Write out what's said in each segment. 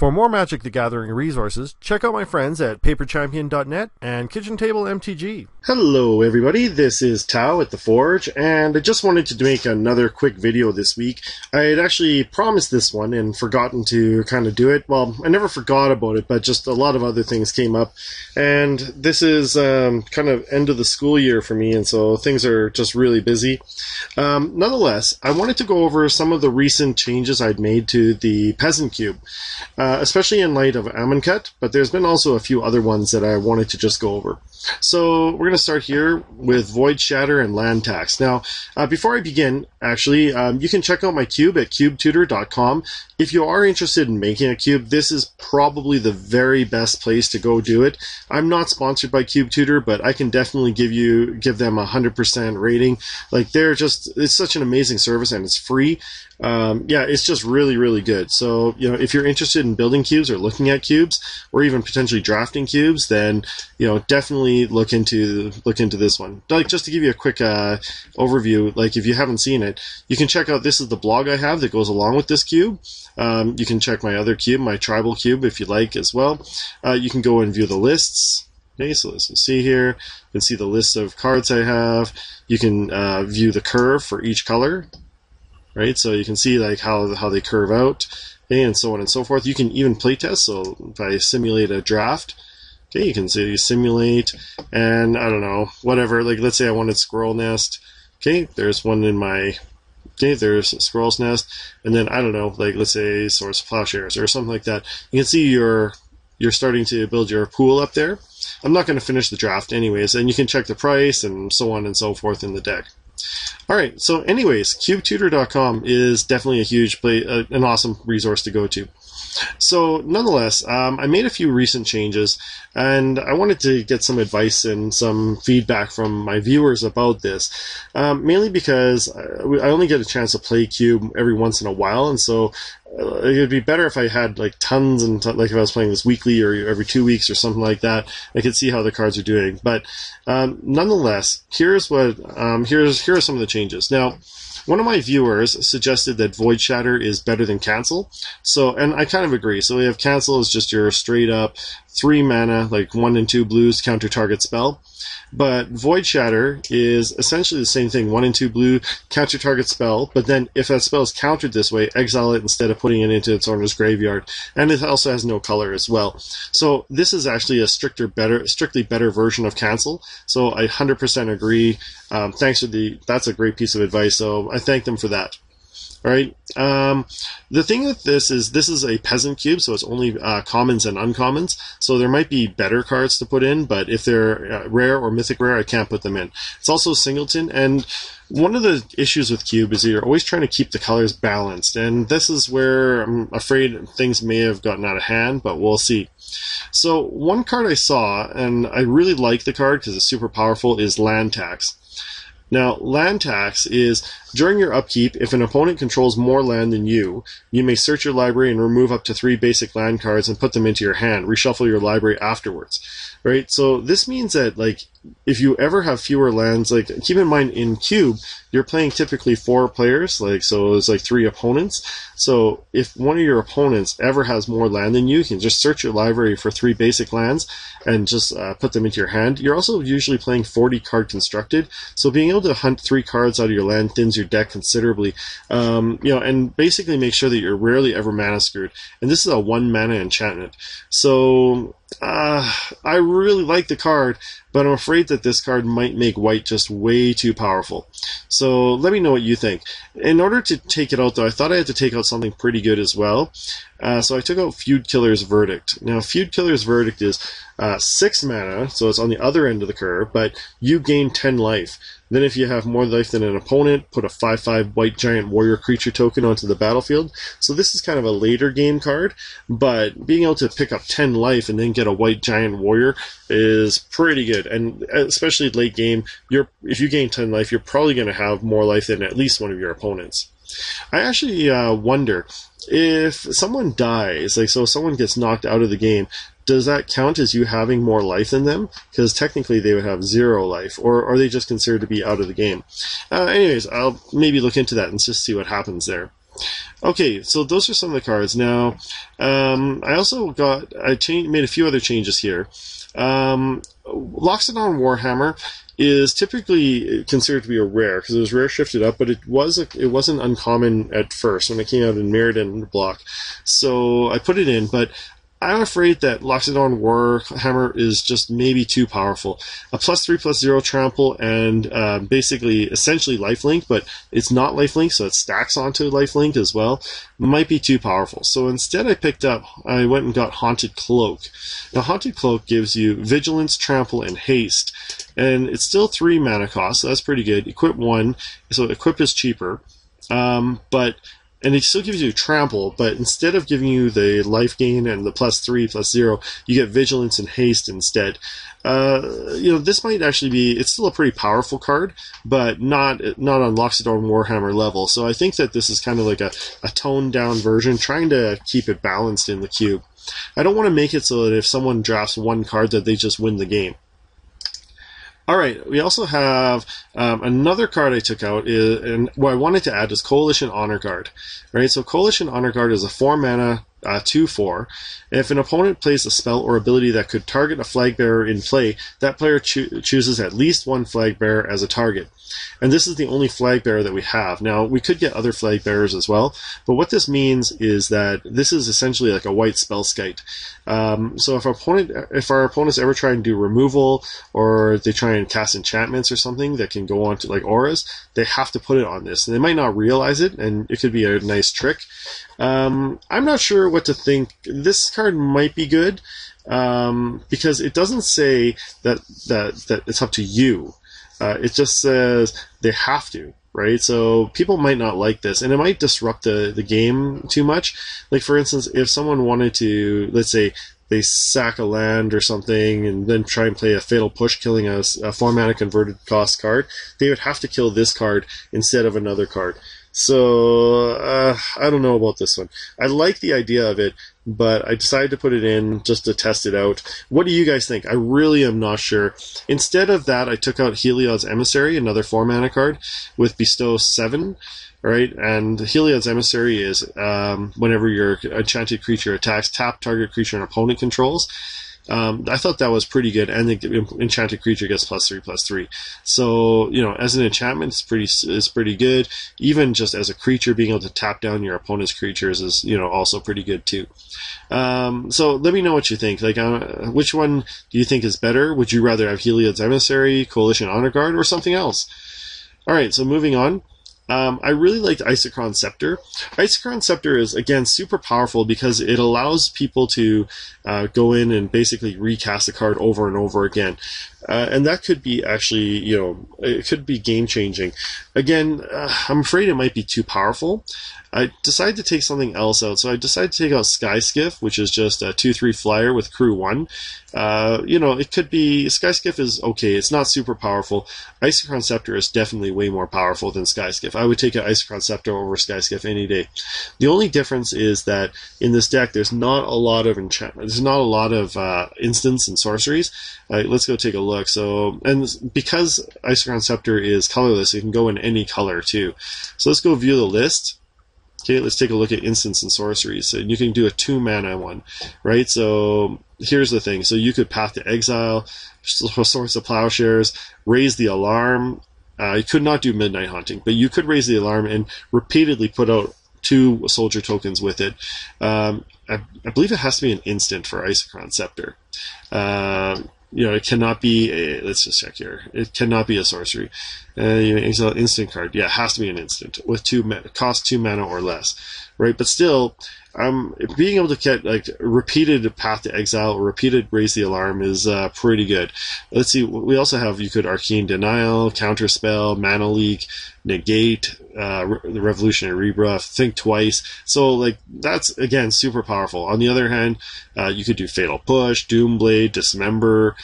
For more Magic the Gathering resources, check out my friends at paperchampion.net and Kitchen Table MTG. Hello everybody, this is Tao at The Forge, and I just wanted to make another quick video this week. I had actually promised this one and forgotten to kind of do it. Well, I never forgot about it, but just a lot of other things came up. And this is kind of end of the school year for me, and so things are just really busy. Nonetheless, I wanted to go over some of the recent changes I'd made to the Peasant Cube. Especially in light of Amonkhet, but there's been also a few other ones that I wanted to just go over. So we're going to start here with Void Shatter and Land Tax. Now, before I begin, actually, you can check out my cube at cubetutor.com. If you are interested in making a cube, this is probably the very best place to go do it. I'm not sponsored by CubeTutor, but I can definitely give them a 100% rating. Like, it's such an amazing service, and it's free. Yeah, it's just really, really good. So, if you're interested in building cubes or looking at cubes, or even potentially drafting cubes, then, definitely look into this one. Like, just to give you a quick overview, like, if you haven't seen it, you can check out, this is the blog I have that goes along with this cube. You can check my other cube, my tribal cube, if you like as well. You can go and view the lists. Okay, so let's see here. You can see the list of cards I have. You can view the curve for each color. Right, so you can see like how they curve out, okay, and so on and so forth. You can even playtest. So if I simulate a draft, okay, you can see simulate, and I don't know, whatever. Like, let's say I wanted Squirrel Nest. Okay, there's one in my. Okay, there's Squirrel's Nest, and then I don't know, like let's say Source of Plowshares or something like that. You can see you're starting to build your pool up there. I'm not going to finish the draft anyways, and you can check the price and so on and so forth in the deck. Alright, so anyways, cubetutor.com is definitely a huge an awesome resource to go to. So nonetheless, I made a few recent changes, and I wanted to get some advice and some feedback from my viewers about this, mainly because I only get a chance to play Cube every once in a while, and so it would be better if I had like tons and like if I was playing this weekly or every 2 weeks or something like that. I could see how the cards are doing. But nonetheless, here are some of the changes. Now, one of my viewers suggested that Void Shatter is better than Cancel. So, and I kind of agree. So we have Cancel is just your straight up 3 mana, like 1 and 2 blues, counter target spell. But Void Shatter is essentially the same thing, 1 and 2 blue, counter target spell, but then if that spell is countered this way, exile it instead of putting it into its owner's graveyard. And it also has no color as well. So this is actually a strictly better version of Cancel. So I 100% agree. Thanks for that's a great piece of advice, so I thank them for that. Alright, the thing with this is a Peasant Cube, so it's only commons and uncommons, so there might be better cards to put in, but if they're rare or mythic rare, I can't put them in. It's also singleton, and one of the issues with Cube is that you're always trying to keep the colors balanced, and this is where I'm afraid things may have gotten out of hand, but we'll see. So one card I saw, and I really like the card because it's super powerful, is Land Tax. Now, Land Tax is, during your upkeep, if an opponent controls more land than you may search your library and remove up to 3 basic land cards and put them into your hand. Reshuffle your library afterwards. Right? So this means that, like, if you ever have fewer lands, like, keep in mind, in Cube, you're playing typically 4 players, like, so it's like 3 opponents. So if one of your opponents ever has more land than you can just search your library for 3 basic lands and just put them into your hand. You're also usually playing 40 card constructed, so being able to hunt 3 cards out of your land thins your deck considerably. And basically make sure that you're rarely ever mana screwed. And this is a 1 mana enchantment. So I really like the card, but I'm afraid that this card might make white just way too powerful. So let me know what you think. In order to take it out, though, I thought I had to take out something pretty good as well. So I took out Feud Killer's Verdict. Now, Feud Killer's Verdict is 6 mana, so it's on the other end of the curve, but you gain 10 life. Then if you have more life than an opponent, put a 5/5 white giant warrior creature token onto the battlefield. So this is kind of a later game card, but being able to pick up 10 life and then get a white giant warrior is pretty good. And especially late game, if you gain 10 life, you're probably going to have more life than at least one of your opponents. I actually wonder, if someone dies, like so someone gets knocked out of the game, does that count as you having more life than them? Because technically they would have 0 life, or are they just considered to be out of the game? Anyways, I'll maybe look into that and just see what happens there. Okay, so those are some of the cards. Now, I also made a few other changes here. Loxodon Warhammer is typically considered to be a rare because it was rare shifted up, but it wasn't uncommon at first when it came out in Mirrodin block. So I put it in, but I'm afraid that Loxodon Warhammer is just maybe too powerful. A +3/+0 trample and basically essentially lifelink, but it's not lifelink, so it stacks onto lifelink as well. Might be too powerful. So instead I went and got Haunted Cloak. Now Haunted Cloak gives you Vigilance, Trample, and Haste. And it's still 3 mana cost, so that's pretty good. Equip 1, so equip is cheaper. And it still gives you trample, but instead of giving you the life gain and the +3/+0, you get vigilance and haste instead. This might actually it's still a pretty powerful card, but not on Loxodon Warhammer level. So I think that this is kind of like a toned down version, trying to keep it balanced in the cube. I don't want to make it so that if someone drafts one card that they just win the game. Alright, we also have another card I took out, and what I wanted to add is Coalition Honor Guard. Right, so Coalition Honor Guard is a 4 mana 2/4. If an opponent plays a spell or ability that could target a flag bearer in play, that player chooses at least one flag bearer as a target. And this is the only flag bearer that we have. Now, we could get other flag bearers as well, but what this means is that this is essentially like a white spell skite. So if our opponents ever try and do removal, or they try and cast enchantments or something that can go on to like auras, they have to put it on this. And they might not realize it, and it could be a nice trick. I'm not sure what to think. This card might be good, because it doesn't say that it's up to you. It just says they have to, right? So people might not like this, and it might disrupt the game too much. Like, for instance, if someone wanted to, let's say, they sack a land or something and then try and play a Fatal Push, killing a 4 mana converted cost card, they would have to kill this card instead of another card. So, I don't know about this one. I like the idea of it, but I decided to put it in just to test it out. What do you guys think? I really am not sure. Instead of that, I took out Heliod's Emissary, another 4 mana card, with Bestow 7. Right, and Heliod's Emissary is whenever your enchanted creature attacks, tap target creature an opponent controls. I thought that was pretty good, and the enchanted creature gets +3/+3. So, as an enchantment, it's pretty good. Even just as a creature, being able to tap down your opponent's creatures is, also pretty good too. So let me know what you think. Like, which one do you think is better? Would you rather have Heliod's Emissary, Coalition Honor Guard, or something else? All right, so moving on. I really liked Isochron Scepter. Isochron Scepter is, again, super powerful because it allows people to go in and basically recast a card over and over again. And that could be actually, it could be game-changing. Again, I'm afraid it might be too powerful. I decided to take something else out, so I decided to take out Sky Skiff, which is just a 2/3 flyer with crew 1. It could be, Sky Skiff is okay, it's not super powerful. Isochron Scepter is definitely way more powerful than Sky Skiff. I would take an Isochron Scepter over Sky Skiff any day. The only difference is that in this deck, there's not a lot of enchantment, there's not a lot of instants and sorceries. Let's go take a look. So, and because Isochron Scepter is colorless, it can go in any color too. So let's go view the list. Okay, let's take a look at instants and sorceries. So you can do a 2 mana one, right? So here's the thing. So you could Path to Exile, Swords of Plowshares, Raise the Alarm. You could not do Midnight Haunting, but you could Raise the Alarm and repeatedly put out 2 soldier tokens with it. I believe it has to be an instant for Isochron Scepter. It cannot be let's just check here. It cannot be a sorcery. Exile instant card. Yeah, it has to be an instant with cost 2 mana or less, right? But still, being able to get like repeated Path to Exile or repeated Raise the Alarm is pretty good. Let's see. We also have, you could Arcane Denial, Counterspell, Mana Leak, Negate, the Revolutionary Rebuff, Think Twice. So like that's again super powerful. On the other hand, you could do Fatal Push, Doomblade, Dismember,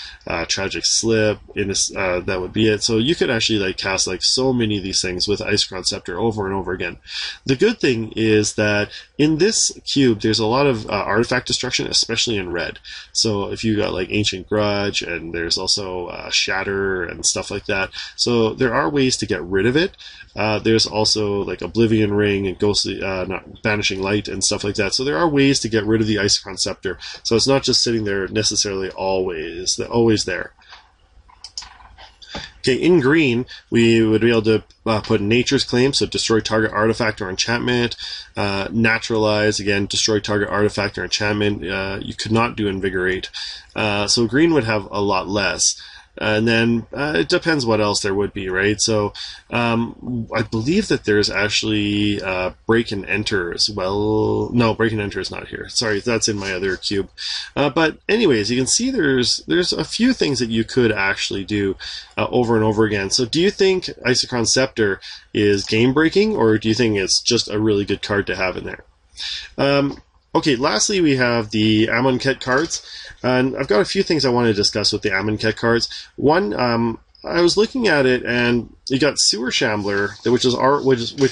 Tragic Slip. That would be it. So you could actually like cast like so many of these things with Isochron Scepter over and over again. The good thing is that in this cube, there's a lot of artifact destruction, especially in red. So if you got like Ancient Grudge, and there's also Shatter and stuff like that. So there are ways to get rid of it. There's also like Oblivion Ring and Ghostly, not Banishing Light and stuff like that. So there are ways to get rid of the Ice Conceptor. So it's not just sitting there necessarily always there. Okay, in green, we would be able to put Nature's Claim, so destroy target artifact or enchantment. Naturalize, again, destroy target artifact or enchantment. You could not do Invigorate. So green would have a lot less. And then it depends what else there would be, right? So I believe that there's actually Break and Enter as well. No, Break and Enter is not here. Sorry, that's in my other cube. But anyways, you can see there's a few things that you could actually do over and over again. So do you think Conceptor is game breaking, or do you think it's just a really good card to have in there? Okay, lastly, we have the Amonkhet cards. And I've got a few things I want to discuss with the Amonkhet cards. One, I was looking at it, and you got Sewer Shambler, which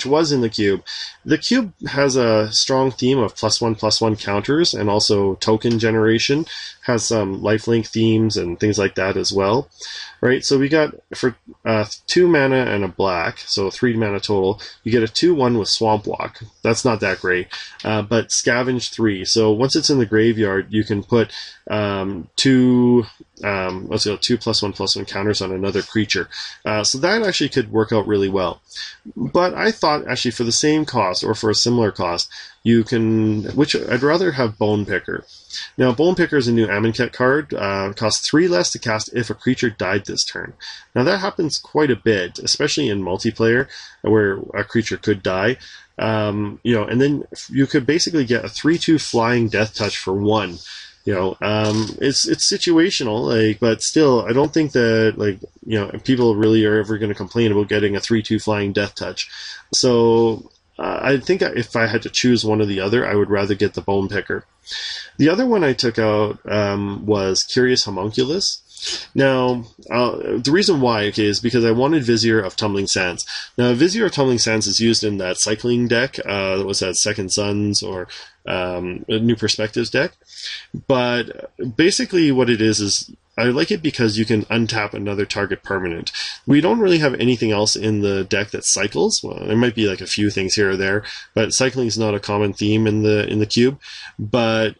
was in the cube. The cube has a strong theme of +1/+1 counters, and also token generation. Has some lifelink themes and things like that as well. Right, so we got, for 2 mana and a black, so 3 mana total, you get a 2/1 with Swamp Walk. That's not that great, but Scavenge 3. So once it's in the graveyard, you can put 2 +1/+1 counters on another creature. So that actually could work out really well. But I thought, actually, for the same cost, or for a similar cost, you can, which I'd rather have Bone Picker. Now, Bone Picker is a new Amonkhet card. Costs 3 less to cast if a creature died this turn. Now, that happens quite a bit, especially in multiplayer, where a creature could die. And then you could basically get a 3/2 flying Death Touch for 1. It's situational, but still, I don't think that, people really are ever going to complain about getting a 3/2 flying Death Touch. So I think if I had to choose one or the other, I would rather get the Bone Picker. The other one I took out was Curious Homunculus. Now, the reason why, is because I wanted Vizier of Tumbling Sands. Now, Vizier of Tumbling Sands is used in that cycling deck, that was that Second Sons or New Perspectives deck. But basically what it is I like it because you can untap another target permanent. We don't really have anything else in the deck that cycles. Well, there might be like a few things here or there, but cycling is not a common theme in the cube. But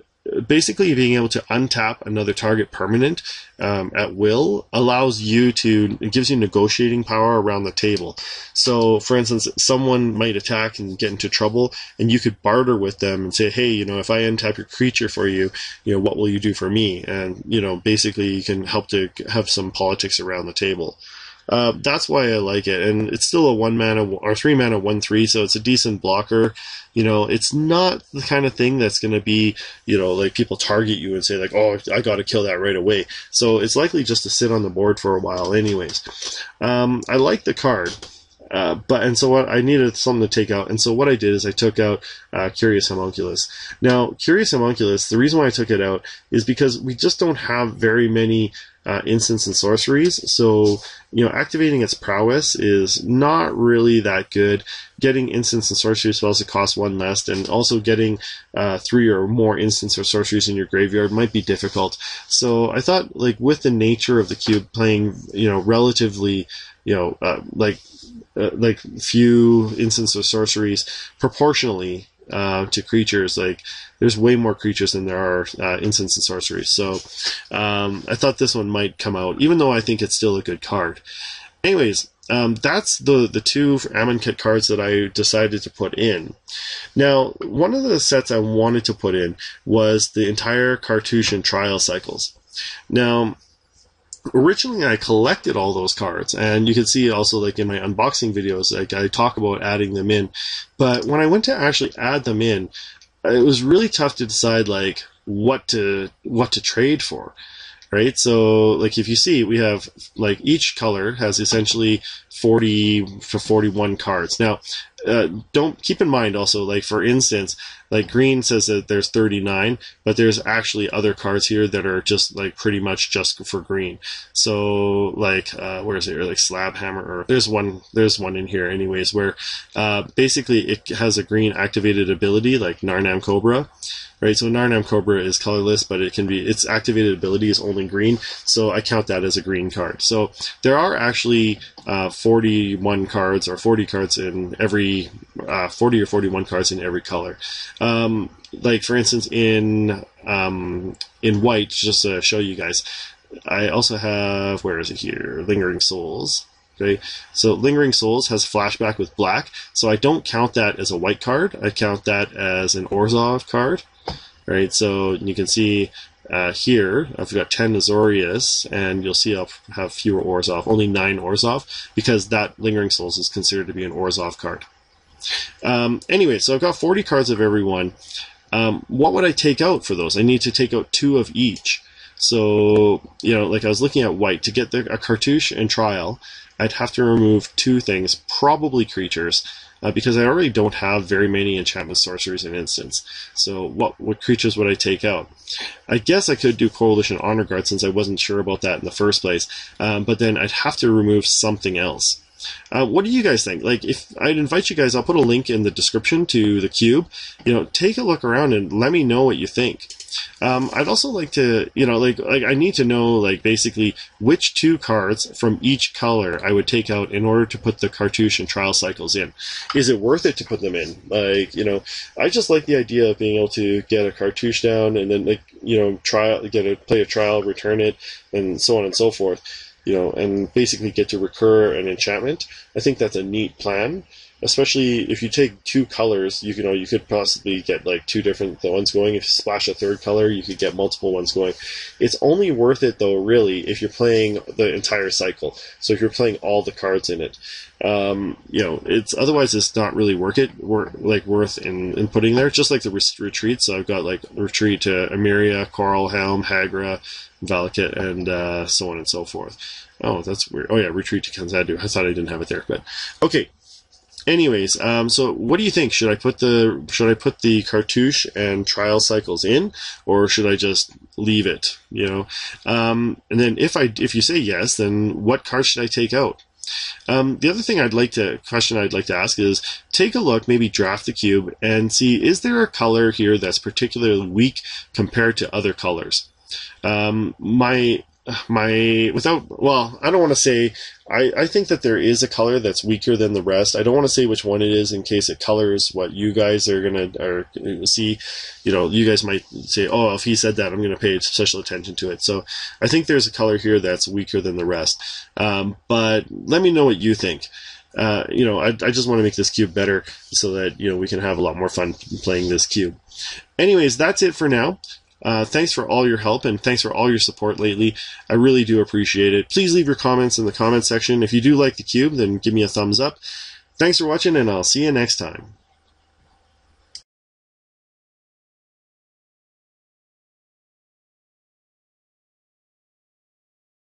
basically, being able to untap another target permanent at will allows you it gives you negotiating power around the table. So, for instance, someone might attack and get into trouble, and you could barter with them and say, hey, if I untap your creature for you, what will you do for me? And, basically you can help to have some politics around the table. That's why I like it, and it's still a 1 mana or 3 mana 1/3, so it's a decent blocker. It's not the kind of thing that's going to be, people target you and say like, oh, I got to kill that right away. So it's likely just to sit on the board for a while, anyways. I like the card. So what I needed something to take out, and so what I did is I took out Curious Homunculus. Now, Curious Homunculus, the reason why I took it out is because we just don't have very many instants and sorceries, so activating its prowess is not really that good. Getting instants and sorcery spells that cost 1 less, and also getting 3 or more instants or sorceries in your graveyard might be difficult. So I thought, with the nature of the cube playing, relatively, few instants or sorceries proportionally to creatures, there's way more creatures than there are instants and sorceries. So I thought this one might come out, even though I think it's still a good card. Anyways, that's the 2 Amonkhet cards that I decided to put in. Now, one of the sets I wanted to put in was the entire Cartusian Trial cycles. Now, originally I collected all those cards, and you can see also in my unboxing videos, I talk about adding them in. But when I went to actually add them in, it was really tough to decide what to trade for. Right, so if you see, we have each color has essentially 40 to 41 cards. Now, don't keep in mind also, like for instance, like green says that there's 39, but there's actually other cards here that are just like pretty much just for green. So like where is it? Like Slab Hammer, or there's one in here anyways, where basically it has a green activated ability like Narnam Cobra. Right, so Narnam Cobra is colorless, but its activated ability is only green, so I count that as a green card. So there are actually 41 cards, or 40 cards in every 40 or 41 cards in every color. Like for instance, in white, just to show you guys, I also have, where is it here? Lingering Souls. Okay, so Lingering Souls has flashback with black, so I don't count that as a white card. I count that as an Orzhov card. Right, so you can see here I've got 10 Azorius, and you'll see I'll have fewer Orzhov, only 9 Orzhov, because that Lingering Souls is considered to be an Orzhov card. Anyway, so I've got 40 cards of every one. What would I take out for those? I need to take out 2 of each. So, you know, like I was looking at white. To get a Cartouche and Trial, I'd have to remove 2 things, probably creatures, because I already don't have very many enchantment, sorceries, and instants. So what creatures would I take out? I guess I could do Coalition Honor Guard, since I wasn't sure about that in the first place, but then I'd have to remove something else. What do you guys think? Like, if I'd invite you guys, I'll put a link in the description to the cube. You know, take a look around and let me know what you think. I'd also like to, you know, like I need to know, like, basically which 2 cards from each color I would take out in order to put the Cartouche and Trial cycles in. Is it worth it to put them in? Like, you know, I just like the idea of being able to get a Cartouche down and then, like, you know, play a trial, return it, and so on and so forth. You know, and basically get to recur an enchantment. I think that's a neat plan, especially if you take 2 colors. You could possibly get like 2 different ones going. If you splash a 3rd color, you could get multiple ones going. It's only worth it though, really, if you're playing the entire cycle. So if you're playing all the cards in it, you know, otherwise it's not really worth in putting there. Just like the retreat. So I've got like retreat to Emeria, Coral Helm, Hagra, Valakut, and so on and so forth. Oh, that's weird. Oh yeah, retreat to Kanzadu. I thought I didn't have it there, but okay. Anyways, so what do you think? Should I put the Cartouche and Trial cycles in, or should I just leave it? You know, and then if you say yes, then what cards should I take out? The other question I'd like to ask is, take a look, maybe draft the cube, and see, is there a color here that's particularly weak compared to other colors? I don't want to say, I think that there is a color that's weaker than the rest. I don't want to say which one it is in case it colors what you guys are going to see. You know, you guys might say, oh, if he said that, I'm going to pay special attention to it. So I think there's a color here that's weaker than the rest. But let me know what you think. You know, I just want to make this cube better so that, you know, we can have a lot more fun playing this cube. Anyways, that's it for now. Thanks for all your help, and thanks for all your support lately. I really do appreciate it. Please leave your comments in the comment section. If you do like the cube, then give me a thumbs up. Thanks for watching, and I'll see you next time.